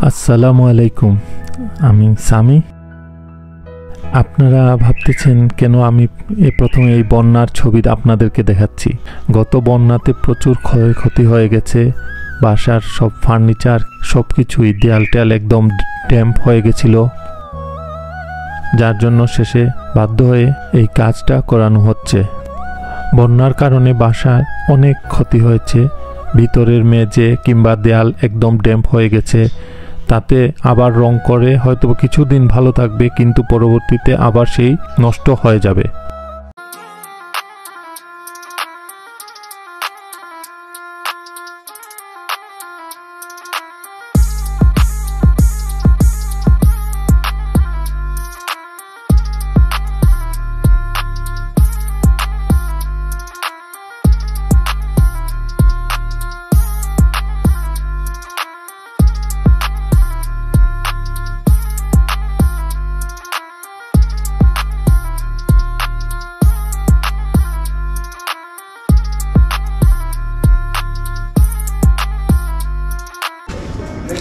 আসসালামু আলাইকুম, আমি সামি। আপনারা ভাবতেছেন কেন আমি প্রথমে এই বন্যার ছবি আপনাদেরকে দেখাচ্ছি। গত বন্যাতে প্রচুর ক্ষয়ক্ষতি হয়ে গেছে, বাসার সব ফার্নিচার সব কিছুই, দেয়াল টেয়াল একদম ড্যাম্প হয়ে গেছিল, যার জন্য শেষে বাধ্য হয়ে এই কাজটা করানো হচ্ছে। বন্যার কারণে বাসার অনেক ক্ষতি হয়েছে, ভিতরের মেঝে কিংবা দেয়াল একদম ড্যাম্প হয়ে গেছে। তাতে আবার রং করে হয়তো কিছুদিন ভালো থাকবে, কিন্তু পরবর্তীতে আবার সেই নষ্ট হয়ে যাবে।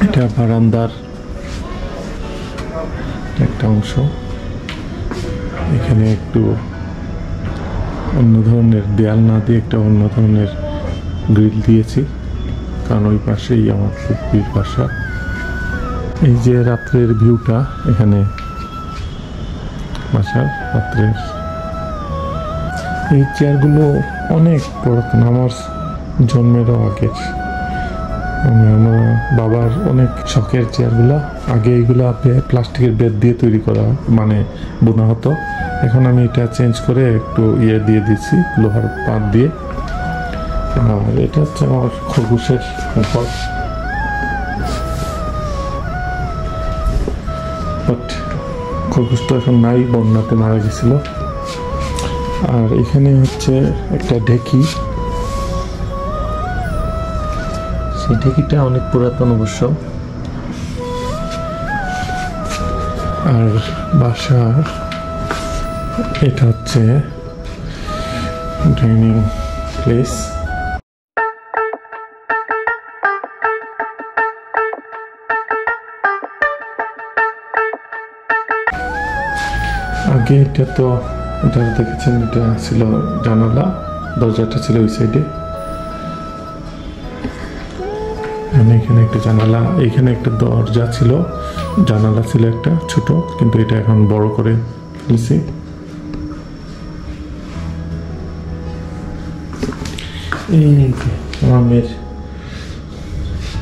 এটা বারান্দার একটা অংশ। এখানে একটু অন্য ধরনের দেয়াল না দিয়ে একটা অন্য ধরনের গ্রিল দিয়েছি, কারণ ওই পাশেই আমার ফুপির বাসা। এই যে রাত্রের ভিউটা, এখানে বাসার রাত্রের এই চেয়ারগুলো অনেক পুরাতন, আমার জন্মেরও আগের। আমার বাবার অনেক শখের চেয়ারগুলো। আগে এইগুলো প্লাস্টিকের বেদ দিয়ে তৈরি করা, মানে বোনা হতো। এখন আমি এটা চেঞ্জ করে একটু দিয়ে দিচ্ছি, লোহার পাত দিয়ে। আর এটা হচ্ছে আমার খরগোশের ঘর। বাট খরগোশ তো এখন নাই, বন্যাতে মারা গেছিল। আর এখানে হচ্ছে একটা ঢেকি। সেই ঢেকিটা অনেক পুরাতন অবশ্য। আর বাসার এটা হচ্ছে ডাইনিং প্লেস। আগে এটা তো এটা দেখেছেন, এটা ছিল জানালা, দরজাটা ছিল ওই সাইডে। এখানে একটা জানালা, এখানে একটা দরজা ছিল, জানালা ছিল একটা ছোট, কিন্তু এটা এখন বড় করে ফেলেছি। এই আমার মেয়ের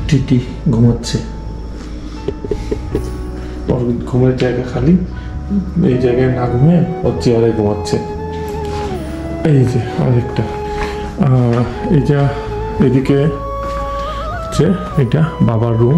টিটি ঘুমাচ্ছে, ঘুমের জায়গা খালি, এই জায়গায় না ঘুমে ও চেয়ারে ঘুমাচ্ছে। এই যে আরেকটা, এই যা এদিকে এটা বাবার রুম।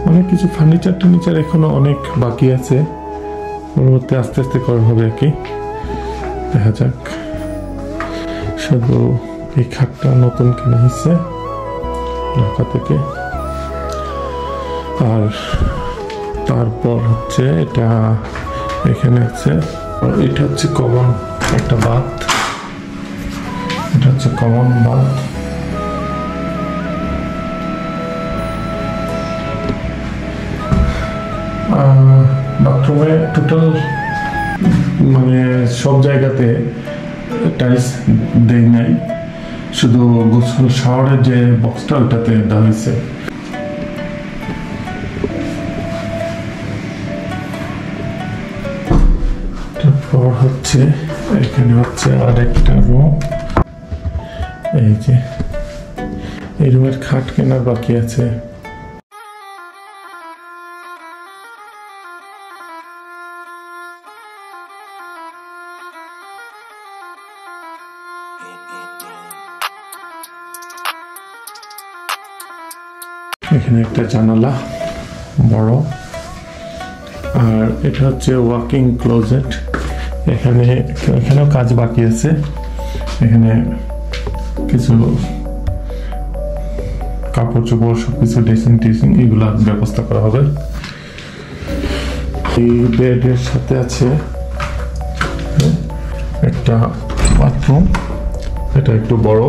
অনেক কিছু ফার্নিচার টার্নিচার এখনো অনেক বাকি আছে, পরবর্তী আস্তে আস্তে করা হবে আর কি, দেখা যাক। শুধু এই খাটটা নতুন কেনা হয়েছে ঢাকা থেকে। আর তারপর হচ্ছে এটা এখানে আছে, এটা হচ্ছে কমন একটা বাথ, এটা হচ্ছে কমন বাথ। বাথরুমে টোটাল মানে সব জায়গাতে টাইলস দেয় নাই, শুধু গোসল শাওয়ারের যে বক্সটা ওটাতে দেওয়া হয়েছে। তারপর হচ্ছে এখানে হচ্ছে আরেকটা রুম। এই যে এই রুমের খাট কেনার বাকি আছে। এখানে একটা জানালা বড়, আর এটা হচ্ছে ওয়াকিং ক্লোজেট। এখানেও কাজ বাকি আছে, এখানে কিছু কাপড় চোপড় সবকিছু ড্রেসিং টেসিং এগুলা ব্যবস্থা করা হবে। এই বেডের সাথে আছে একটা বাথরুম, এটা একটু বড়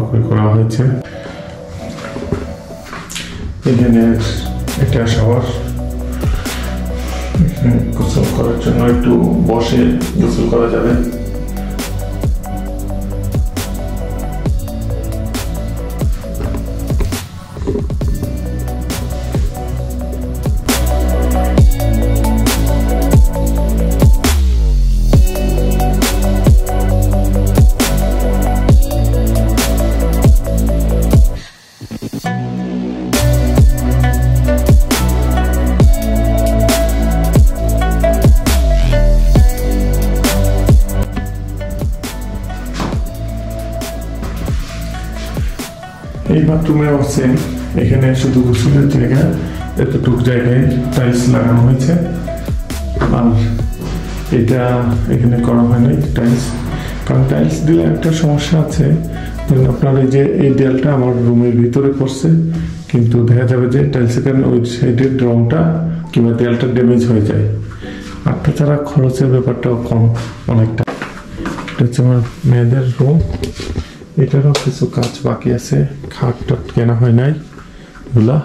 করে করা হয়েছে। এখানে একটা শাওয়ার, গোসল করার জন্য একটু বসে গোসল করা যাবে। এই বাথরুমে সেম, এখানে শুধু গোসলের জায়গা, এতটুকু জায়গায় টাইলস লাগানো হয়েছে। আর এটা এখানে করা হয় নাই টাইলস, কারণ টাইলস দিলে একটা সমস্যা আছে। আপনার এই দেয়ালটা আমার রুমের ভিতরে পড়ছে, কিন্তু দেখা যাবে যে টাইলসের কারণে ওই সাইডের রংটা কিংবা দেয়ালটা ড্যামেজ হয়ে যায়। আর তাছাড়া খরচের ব্যাপারটাও কম অনেকটা। এটা হচ্ছে আমার মেয়েদের রুম, এটারও কিছু কাজ বাকি আছে, খাট টাট কেনা হয় নাই এগুলা।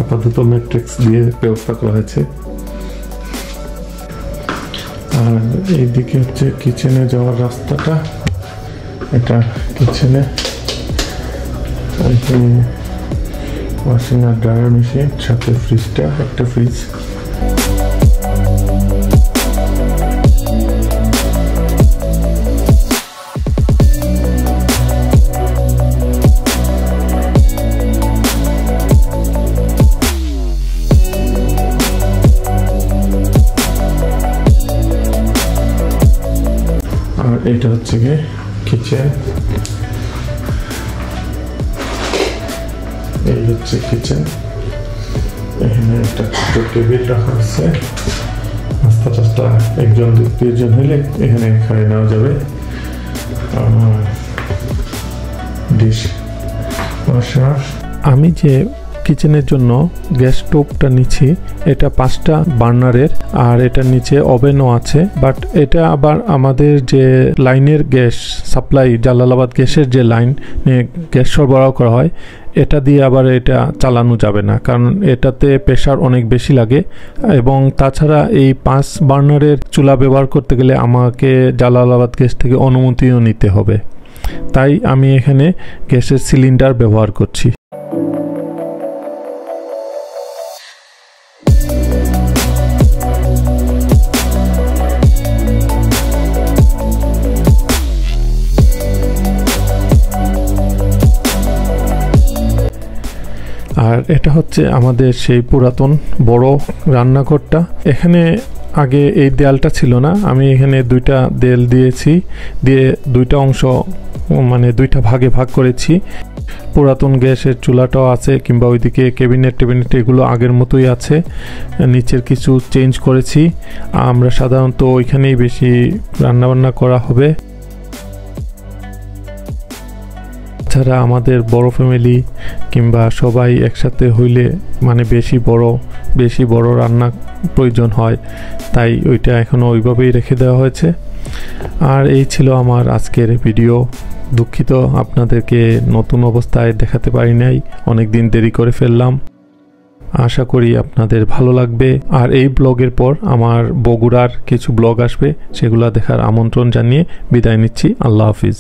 আপাতত ম্যাট্রিক্স দিয়ে ব্যবস্থা করা হয়েছে। আর এইদিকে হচ্ছে কিচেনে যাওয়ার রাস্তাটা, এটা কিচেনে ওয়াশিং আর ড্রায়ার মেশিন, সাথে ফ্রিজটা, একটা ফ্রিজ। আর এটা হচ্ছে গিয়ে কিচেন, এই হচ্ছে কিচেন। এখানে একটা ছোট টেবিল রাখা আছে, নাস্তা টাস্তা একজন দুজন হলে এখানে খাই নেওয়া যাবে। Dish washer. আমি যে কিচেনের জন্য গ্যাস স্টোভটা নিচ্ছি, এটা 5টা বার্নারের, আর এটার নিচে ওভেনও আছে। বাট এটা আবার আমাদের যে লাইনের গ্যাস সাপ্লাই, জালালাবাদ গ্যাসের যে লাইন গ্যাস সরবরাহ করা হয়, এটা দিয়ে আবার এটা চালানো যাবে না, কারণ এটাতে প্রেশার অনেক বেশি লাগে। এবং তাছাড়া এই 5 বার্নারের চুলা ব্যবহার করতে গেলে আমাকে জালালাবাদ গ্যাস থেকে অনুমতিও নিতে হবে। তাই আমি এখানে গ্যাসের সিলিন্ডার ব্যবহার করছি। আর এটা হচ্ছে আমাদের সেই পুরাতন বড় রান্নাঘরটা। এখানে আগে এই দেয়ালটা ছিল না, আমি এখানে 2টা দেয়াল দিয়েছি, দিয়ে 2টা অংশ মানে 2টা ভাগে ভাগ করেছি। পুরাতন গ্যাসের চুলাটাও আছে, কিংবা ওইদিকে ক্যাবিনেট এগুলো আগের মতোই আছে। নিচের কিছু চেঞ্জ করেছি। আমরা সাধারণত ওইখানেই বেশি রান্নাবান্না করা হবে। ছাড়া আমাদের বড় ফ্যামিলি কিংবা সবাই একসাথে হইলে মানে বেশি বড় রান্না প্রয়োজন হয়, তাই ওইটা এখনো ওইভাবেই রেখে দেওয়া হয়েছে। আর এই ছিল আমার আজকের ভিডিও। দুঃখিত আপনাদেরকে নতুন অবস্থায় দেখাতে পারি নাই, অনেক দিন দেরি করে ফেললাম। আশা করি আপনাদের ভালো লাগবে। আর এই ব্লগের পর আমার বগুড়ার কিছু ব্লগ আসবে, সেগুলো দেখার আমন্ত্রণ জানিয়ে বিদায় নিচ্ছি। আল্লাহ হাফিজ।